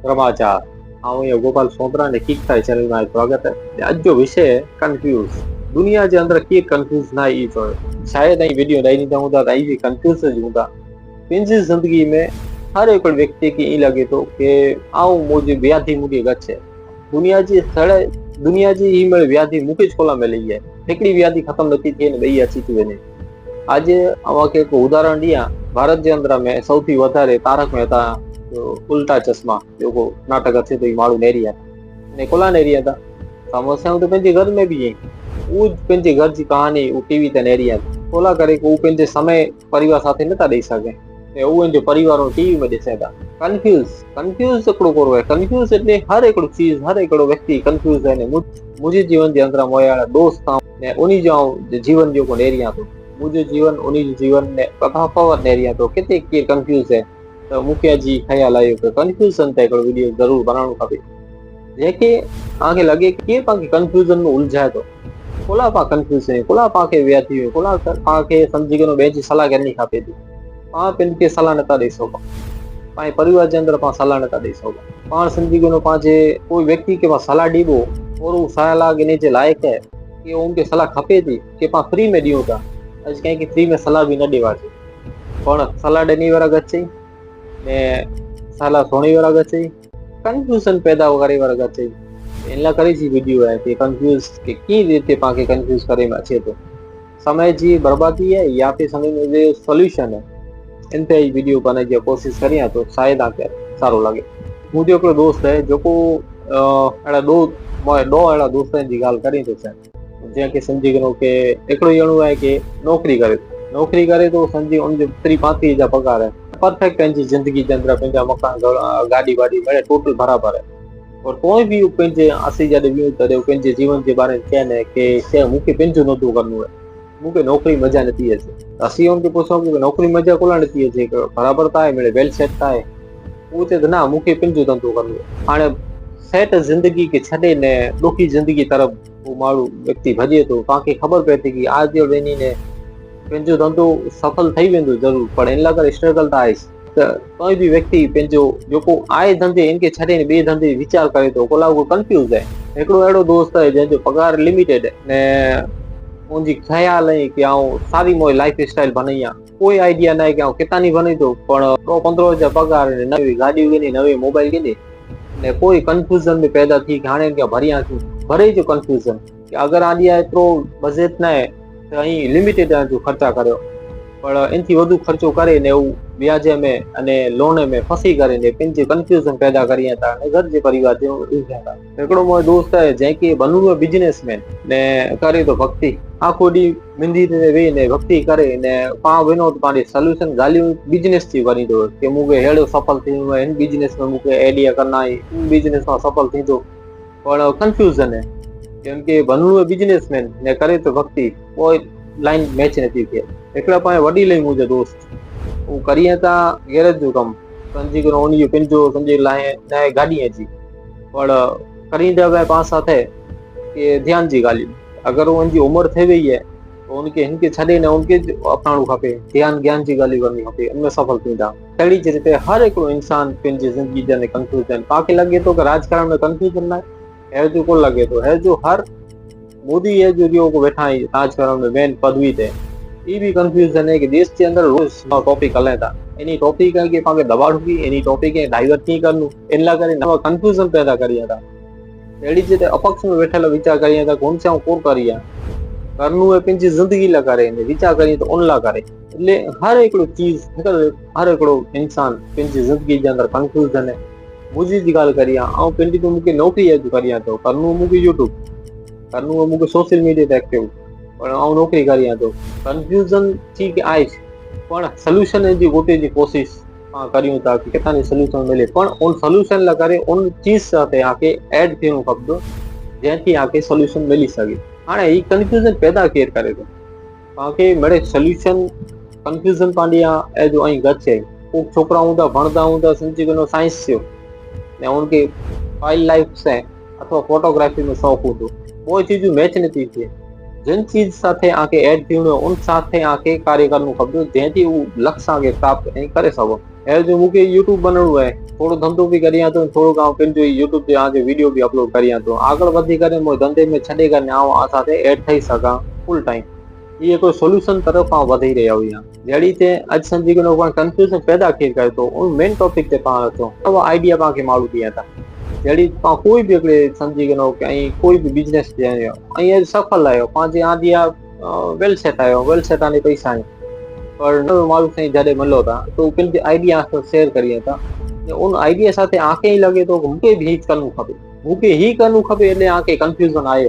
समाचार। आऊं ये गोपाल सोपरा ने किक था चैनल में स्वागत है। आज जो विषय है कंफ्यूज। दुनिया जे अंदर के कंफ्यूज ना ई तो शायद आई वीडियो नहीं था हूं आई भी कंफ्यूज हूंदा। पंहिंजी जिंदगी में हर एक व्यक्ति की ई लगे तो के आऊं मुझे व्याधि मुझे गच्छे दुनिया जी सड़े दुनिया जी ई में व्याधि मुके छोला में लई है। हिकड़ी व्याधि खत्म नथी थिए ने बई अची थी वने। आज अवांखे एक उदाहरण दिया। भारत जे अंदर में सौथी वधारे तारक मेहता उल्टा चश्मा जेको नाटक अचे तो माण्हू नेरी ने कोला नेरी था। समस्याऊं तो पंहिंजे घर में भी आहिनि। उहो पंहिंजे घर जी कहानी उहो टीवी ते नेरी आहे कोला करे उहो पंहिंजे समय परिवार साथे नथा ॾेई सघे ऐं उहो जो परिवार टीवी में ॾिसे था। कंफ्यूज कंफ्यूज हिकिड़ो कोरो आहे। कंफ्यूज એટલે हर हिकिड़ो चीज हर हिकिड़ो व्यक्ति कंफ्यूज आहे। मुंहिंजे जीवन जे अंदर मोया वारा दोस्त ने उन्हीं जो जीवन जेको नेरियां थो मुझे जीवन उन्हीं जीवन ने तफावत नेरियां तो किथे केर कंफ्यूज है तो मूंखे अजी ख्याल आयो कि कंफ्यूजन ते हिकिड़ो वीडियो ज़रूर बनाइणो खपे जेके तव्हांखे लॻे कि केर तव्हांखे कंफ्यूजन में उलझाए थो। कोला पाण कंफ्यूज आहियूं कोला पाण खे विया थी वियो कोला तव्हांखे सम्झी करे ॿिए जी सलाह करणी खपे थी। पाण पंहिंजे सलाह नथा ॾेई सघूं। पंहिंजे परिवार जे अंदरि पाण सलाह नथा ॾेई सघूं। पाण सम्झी करे पंहिंजे कोई व्यक्ति खे पाण सलाह ॾिबो और उहो सलाह इन जे लाइक़ु है कि उनखे सलाह खपे थी कि पाण फ्री में ॾियूं था। अॼु कंहिंखे फ्री में सलाह बि न ॾेवाजे पण सलाह ॾियणी वारा गच्छई ने सलाह सुणी वारा गच्छई कंफ्यूजन पैदा करे वारा गच्छई। इन करे जी वीडियो है कि कंफ्यूज के की रीते पाके कंफ्यूज करे में अचे तो समय जी बर्बादी है या फिर समय में जो सॉल्यूशन है इन पे ही वीडियो बनाने की कोशिश करिए तो शायद आके सारो लगे। मुझे एक दोस्त है जो को अड़ा दो अड़ा दोस्तन जी गाल करी तो जैसे समझी करो कि एकड़ो जणो है कि नौकरी करे तो समझी उन जो 30-35 पगार है परफेक्ट पंहिंजी जिंदगी के अंदर पंहिंजा मकान गाड़ी वाड़ी मिले टोटल बराबर है और कोई भी पंहिंजे असी जॾहिं वियूं तॾहिं पंहिंजे जीवन के बारे में कहने कि मूंखे पंहिंजो नथो करिणो है मूंखे नौकरी मजा नथी अचे असीं उनखे पुछूं कि नौकरी मजा कोला नथी अचे बराबर था है मिले वेल सेट था है वो चए ना मूंखे पंहिंजो धंधो करिणो है। हाणे सेट जिंदगी के छॾे ने ॾुखी जिंदगी तरफ़ वो माण्हू व्यक्ति भॼे थो तव्हांखे ख़बर पए थी कि आज जो वञी ने पंहिंजो धंधो सफल थी वेंदो ज़रूर पर इन लाइ करे स्ट्रगल त आहे त कोई भी व्यक्ति पंहिंजो जेको आहे धंधे इनखे छॾे ने ॿिए धंधे वीचार करे थो कोला उहो कंफ्यूज आहे। हिकिड़ो अहिड़ो दोस्त आहे जंहिंजो पगार लिमिटेड ने उनजी ख्याल है कि आऊं सारी मोई लाइफ स्टाइल बनाई आहे कोई आइडिया ना है कि आऊं कितानी बनी तो पण 15,000 पगार नवी गाड़ी गिनी नवी मोबाइल गिनी ने कोई कंफ्यूजन में पैदा थी कि हाणे क्या भरिया थी भरे जो कंफ्यूजन कि अगर आदि एतिरो बजेट न है तो अहीं लिमिटेड जो खर्चा करियो पर इनथी वधु खर्चो करे ने उ ब्याजे में अने लोन में फंसी करे ने पंहिंजे कंफ्यूजन पैदा करिया था ने घर जे परिवार जो उलझा था। हिकिड़ो मुंहिंजो दोस्त है जंहिंखे बनूं है बिजनेसमैन ने करे तो भक्ति आखो ॾींहुं मिंदी ते वेही ने भक्ति करे ने पाण वञो त पंहिंजे सोल्यूशन ॻाल्हियूं बिजनेस जी वरींदो कि मूंखे अहिड़ो सफल थींदो हिन बिजनेस में मूंखे आइडिया करना है इन बिजनेस में सफल थींदो पर कंफ्यूजन है कि उनके बनूं है बिजनेसमैन ने करे तो भक्ति कोई लाइन मैच नथी थिए। हिकिड़ा पंहिंजे वॾी लई मुंहिंजो दोस्त वो करिए था गैरेज जो कमु समझी करे उन पंहिंजो समझी लाइ नए गाॾीअ जी पर करींदा पिया पाण साथे कि ध्यान जी ॻाल्हियूं अगर उनकी उम्र थी वही है तो उनके इनके छॾे ने उनके अपनाणो खपे ध्यान ज्ञान जी ॻाल्हियूं करणी खपे उनमें सफल थींदा। अहिड़ी जी रीते हर हिकिड़ो इंसान पंहिंजी ज़िंदगी जे कंफ्यूजन तव्हांखे लॻे थो कि राजकारण में कंफ्यूजन न है जो को लगे तो है जो हर मोदी है जो बैठा है राजकारण में मेन पदवी थे ये भी कंफ्यूजन है कि देश के अंदर रोज टॉपिक हले था इन टॉपिक है कि पाके दबाड़ू की इन टॉपिक है डाइवर्ट नहीं करनू इन ला करे नवा कंफ्यूजन पैदा करिया था। एड़ी जे अपक्ष में बैठेला विचार करिया था कौन सा कोर करिया करनू है पंहिंजी जिंदगी ला करे ने विचार करिए तो उन ला करे એટલે हर एकड़ो चीज हर एकड़ो इंसान पंहिंजी जिंदगी जे अंदर कंफ्यूजन है। मुझी जी गाल करिया आ पंहिंजी तो मूंखे नौकरी करिया तो करनू मूंखे यूट्यूब करनू मूंखे सोशल मीडिया ते एक्टिव पर आऊं नौकरी करिया तो कंफ्यूजन ठीक आहे पण सोल्यूशन जी गोटे जी कोशिश करियूं था कि किथां सोल्यूशन मिले पण उन सोल्यूशन ला करे उन चीज साथे आके ऐड थियणो खपंदो जंहिंखे आके सोल्यूशन मिली सके। हाणे ही कंफ्यूजन पैदा केर करे थो तव्हांखे मिले सोल्यूशन कंफ्यूजन पंहिंजी जो ऐं गच है को छोकिरा हूंदा भणंदा हूंदा समझी वञो साइंस जो ने उनके वाइल्ड लाइफ से अथवा फोटोग्राफी में शौक़ हूंदो वो चीजूं मैच नथी थिए जिन चीज साथे आके ऐड थींदो उन साथे आके कार्य करणु खपे जंहिंजी हू लक्ष्य आगे प्राप्त ऐं करे सघो। अहिड़ो जो मूंखे यूट्यूब बनाइणो आहे, थोरो धंधो बि करियां थो, थोरो घणो पंहिंजो यूट्यूब ते आगे वीडियो बि अपलोड करियां थो, आगे वधी करे मुंहिंजे धंधे में छॾे करे आउं असांखे ऐड ठही सघां फुल टाइम। इहे कोई सोल्यूशन तरफ़ आउं वधी रहियो आहियां। जहिड़ी ते अॼु सम्झी करे पाण कंफ्यूजन पैदा केरु करे थो उन मेन टॉपिक ते पाण अचूं, उहा आइडिया पाण खे माण्हू ॾियनि था। जहिड़ी पाण कोई बि हिकिड़े सम्झी करे ऐं कोई बि बिजनेस कयो ऐं सफल आहियो, पंहिंजे आंधी वेल सेट आहियो, वेल सेट आने पैसा आहिनि, पर नओं माण्हू साईं जॾहिं मिलो था तो पंहिंजे आइडिया शेयर करिए था, उन आइडिया साथे आंखे ई लॻे थो मूंखे बि हीअ करणु खपे, मूंखे हीअ करणु खपे, એટલે आंखे कन्फ्यूज़न आयो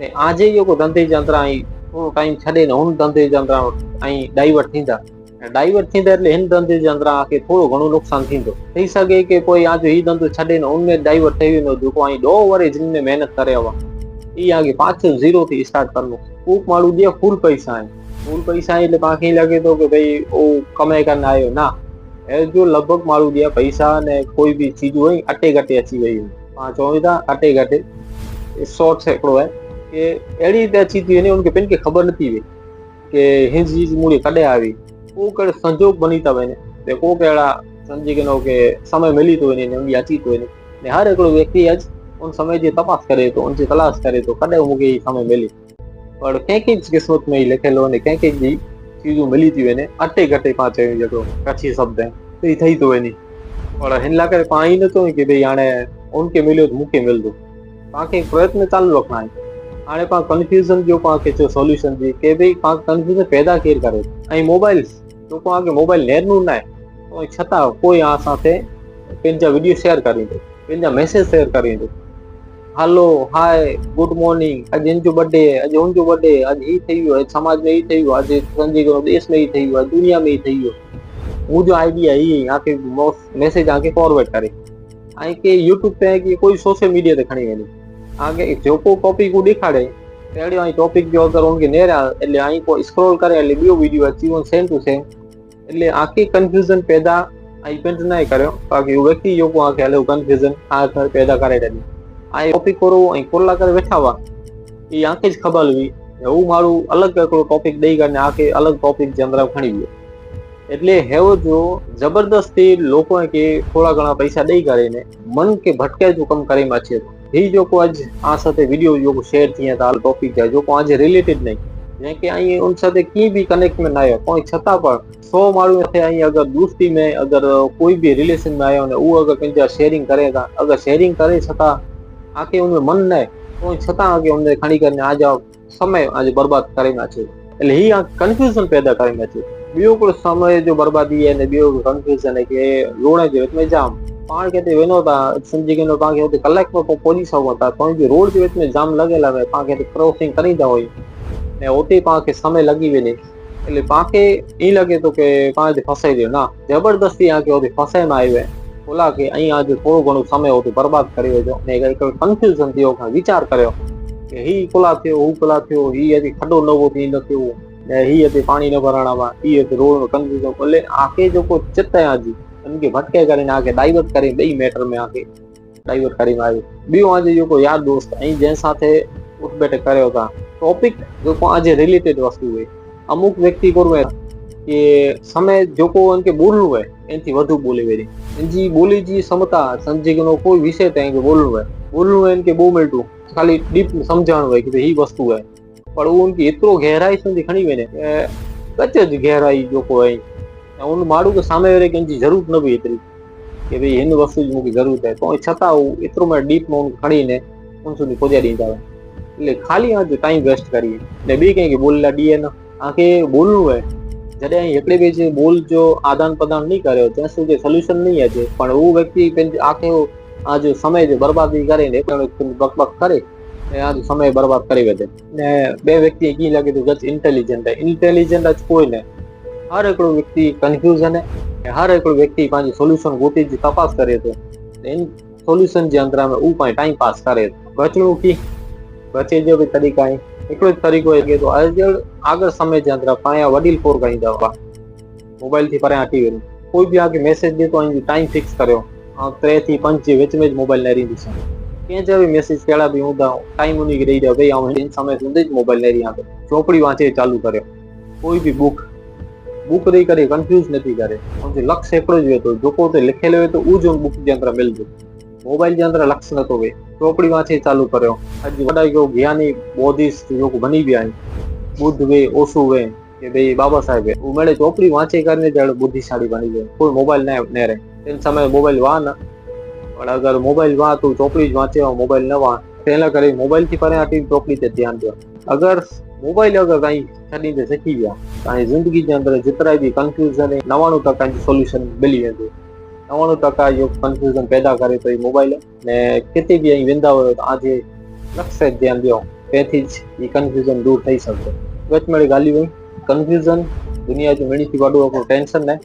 ऐं આજે जेको धंधे जे अंदरां ऐं थोरो टाइम छॾे न हुन धंधे जे अंदरां ऐं डाइवर्ट थींदा એટલે हिन धंधे जे अंदरां आंखे थोरो घणो नुक़सानु थींदो थी सघे कि पोइ आज हीअ धंधो छॾे न उनमें डाइवर्ट ठही वेंदो जेको ऐं ॾोह वरे जिन में महिनत करे हुआ इहा आगे पाछो ज़ीरो थी स्टार्ट करणो। खूब माण्हू ॾिए फुल पैसा आहिनि, फुल पैसा आहिनि એટલે पाण खे लॻे थो कि भई उहो कमाए करणु आयो न, जो लॻभॻि माण्हू ॾिए पैसा ने कोई बि चीजूं आहिनि अटे घटे अची वयूं, पाण चऊं था अटे घटे शॉर्ट्स हिकिड़ो आहे कि अहिड़ी रीते अची थी वञे उनखे पिन खे ख़बर नथी पए कि हिन चीज मूंखे कॾहिं आई, को कहिड़ो संजोग बनी था वञे त को कहिड़ा सम्झी गिनो कि समय मिली थो वञे उनजी अची थो वञे। हर हिकिड़ो व्यक्ति अॼु उन समय जी तपास करे थो, उनजी तलाश करे थो कॾहिं मूंखे हीउ समय मिले, पर कंहिंखे क़िस्मत में ई लिखियलु वञे, कंहिंखे जी चीजूं मिली थी वञे अटे घटे पाण चयूं जेको कच्छी शब्द आहे ठही थो वञे, पर हिन लाइ करे पाण ई नथो कि भई हाणे उनखे मिलियो त मूंखे मिलंदो, पाण खे प्रयत्न चालू रखणा आहिनि। हाणे पाण कंफ्यूज़न जो पाण खे चयो सोल्यूशन जी कि भई पाण कंफ्यूज़न पैदा केरु करे ऐं मोबाइल जो पाण खे मोबाइल नेरनो न आहे छतां कोई असांखे पंहिंजा वीडियो शेयर करींदो, पंहिंजा मैसेज शेयर करींदो, हलो हाय गुड मॉर्निंग, अॼु हिनजो बर्थडे, अॼु हुनजो बर्थडे, अॼु हीअ ठही वियो, अॼु समाज में हीअ ठही वियो, अॼु सम्झी करो देश में हीअ ठही वियो, दुनिया में हीअ ठही वियो, मुंहिंजो आइडिया हीअ आके मैसेज आके फॉरवर्ड करे ऐं के यूट्यूब ते कि कोई सोशल मीडिया ते खणी वञे आगे जेको टॉपिक हू ॾेखारे अहिड़ो ऐं टॉपिक जो अगरि उनखे नेरिया એટલે ऐं को स्क्रॉल करे એટલે ॿियो वीडियो अची वञे सेम टू सेम, એટલે आके कंफ्यूजन पैदा ऐं पेंट न करियो बाक़ी उहो व्यक्ति जेको आके हलो कंफ्यूजन पैदा करे ॾिनी ऐं टॉपिक करो ऐं खोला करे वेठा हुआ ई आंखे ज ख़बर हुई हू माण्हू अलॻि हिकिड़ो टॉपिक ॾेई करे आके अलॻि टॉपिक जे अंदरि खणी वियो, એટલે હેવો જો જબરદસ્તી લોકો કે થોડા ઘણા પૈસા દઈ કરીને મન કે ભટકાય જો કમ કરી માં છે ही जो को आज आ साथे वीडियो जो को शेयर किया था टॉपिक है जो को आज रिलेटेड नहीं जे के आई उन साथे की भी कनेक्ट में ना आयो कोई छता पर 100 माण्हू थे आई अगर दोस्ती में अगर कोई भी रिलेशन में आयो ने वो अगर कंजा शेयरिंग करे था अगर शेयरिंग करे छता आके उनमें मन न कोई छता आगे उनने खणी करने आ जाओ समय आज बर्बाद करे ना छे એટલે ही कंफ्यूजन पैदा करे ना छे बियो को समय जो बर्बादी है ने बियो कंफ्यूजन है के रोणे जो में जाम पाण के वेनो था समझी के पाण के कलाक में पहुंची सघो था तो जो रोड जे में जाम लगेला है पाण के क्रॉसिंग करी था होई ने ओते पाण के समय लगी वने એટલે पाण के ई लगे तो के पाण जे फसाई दियो ना जबरदस्ती आके ओते फसाई में आयो है बोला के अई आज थोड़ो घणो समय ओते बर्बाद करी वेजो ने एक कंफ्यूजन थियो का विचार करियो के ही कोला थियो हु कोला थियो ही अजी खड्डो नवो थी न थियो ने ही अते पानी न भराणा वा ई अते रोड में कंफ्यूजन बोले आके जो को चित है आज उनके भटके करे आके डाइवर्ट करे बई मैटर में आके डाइवर्ट करे आयो बियो आज जो को यार दोस्त अई जे साथे उठ बैठक करे था टॉपिक जो को आज रिलेटेड वस्तु है अमुक व्यक्ति को के समय जो को उनके बोलनु है एनथी વધુ બોલી વેરી इनजी बोली जी समता समझी के कोई विषय तय के बोलनु है इनके बहु मिलटू खाली डीप समझाणो है कि ही वस्तु है पर वो उनकी इतरो गहराई से खणी वेने कच्च गहराई जो को है उन माण्हू के सामने वारे कंहिंजी ज़रूरत न हुई एतिरी कि भई हिन वस्तु जी मूंखे ज़रूरत है तो छतां हू एतिरो में डीप में उनखे खणीने उन સુધી પહોંચાડી ॾींदा हुआ એટલે ખાલી आज टाइम वेस्ट करिए ने ॿी कंहिंखे बोलला ॾिए न आके बोलणो है जॾहिं हिकिड़े ॿिए जे बोल जो आदान प्रदान नहीं करियो तें સુધી सोल्यूशन नहीं अचे पण उहो व्यक्ति पंहिंजे आके आज समय जो बर्बादी करे ने बक करे आज समय बर्बाद करे वेठे ने ॿे व्यक्ति कीअं लॻे थो गच इंटेलिजेंट है इंटेलिजेंट अच कोई न हर एक व्यक्ति कंफ्यूजन है हर एक व्यक्ति पांच सोल्यूशन गोती जी तपास करे तो इन सोल्यूशन जे अंदर में ऊ पाए टाइम पास करे बचणो की बचे जो भी तरीका है एक तरीको है कि तो आगर समय जे अंदर पाया वडील फोर कईंदा हुआ मोबाइल थी पर हटी वे कोई भी आगे मैसेज दे तो टाइम फिक्स करियो 3 થી 5 जे विच में मोबाइल न रींदी कंहिंजा बि मैसेज कहिड़ा बि हूंदा टाइम उन खे ॾेई ॾियो भई ऐं हिन समय हूंदे ज मोबाइल न ॾियां थो, चोपड़ी वांचे चालू करियो। कोई बि बुक ॾेई करे कंफ्यूज़ नथी करे, हुनजो लक्ष्य हिकिड़ो ज हुए थो, जेको हुते लिखियलु हुए थो उहो जो बुक जे अंदरि मिलंदो। मोबाइल जे अंदरि लक्ष्य नथो हुए, चोपड़ी वांचे चालू करियो। अॼु वॾा जो ज्ञानी बोधिस्ट जेको बनी विया आहिनि, बुद्ध वे, ओशो वे, કે ભાઈ બાબા સાહેબ ઉમેળે ચોપડી વાંચે કરીને જયારે બુદ્ધિશાળી બની જાય, કોઈ મોબાઈલ ન રહે તે સમયે મોબાઈલ વા ન પણ અગર મોબાઈલ વા તો ચોપડી જ વાંચે, મોબાઈલ ન વા તેના करे मोबाइल थी परे हटी ચોપડી ते ध्यान ॾियो। अगर मोबाइल अगर कहीं छॾींदे सिखी विया तव्हांजी ज़िंदगी जे अंदरि जेतिरा बि कंफ्यूज़न 99% सोल्यूशन मिली वेंदो। 99% जो कंफ्यूज़न पैदा करे तो मोबाइल ने किथे बि ऐं वेंदा हुयो तव्हांजे लक्ष्य ते ध्यान ॾियो, तंहिंથી જ ई कंफ्यूज़न दूर થઈ શકશે। વચમાં ॻाल्हियूं हुई कंफ्यूज़न दुनिया जो मिणी थी वॾो हिकिड़ो टेंशन न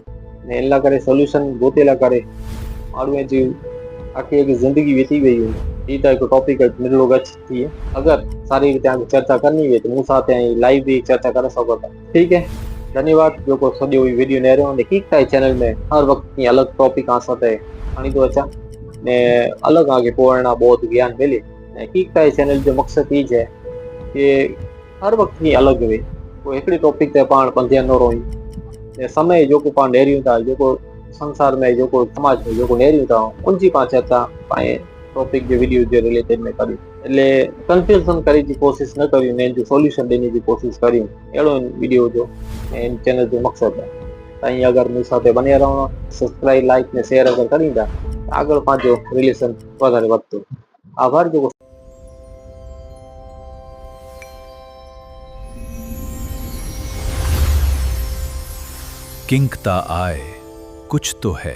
ने इन लाइ करे सोल्यूशन गोते लाइ करे माण्हूअ जी आखिर की जिंदगी बीती गई हुई। ये तो एक टॉपिक है मिडिल गच थी है। अगर सारी रीते आगे चर्चा करनी है तो मुझ साथ लाइव भी चर्चा कर सको था। ठीक है, धन्यवाद। जो को सॼो वीडियो न रहो ठीक है, चैनल में हर वक्त की अलग टॉपिक आ साथ खणी तो अचा ने अलग आगे पोरणा बहुत ज्ञान मिले। ठीक है, चैनल जो मकसद ये है कि हर वक्त की अलग वे, कोई एकड़ी टॉपिक ते पाण बंधिया न रही। समय जो को पाण नेरियूं था, जो को संसार में जो को समाज में जो को नेरियूं था उनजी पाण चर्चा पाए टॉपिक जो वीडियो जो रिलेटेड में करी એટલે કન્ફ્યુઝન કરી जी कोशिश न करी ने जो सॉल्यूशन देने की कोशिश करी एड़ो वीडियो जो इन चैनल जो मकसद है। ताई अगर मेरे साथ बने रहो, सब्सक्राइब लाइक ने शेयर अगर करींदा आगे पांचो रिलेशन वधारे वधतो। आभार। जो किंकता आए कुछ तो है।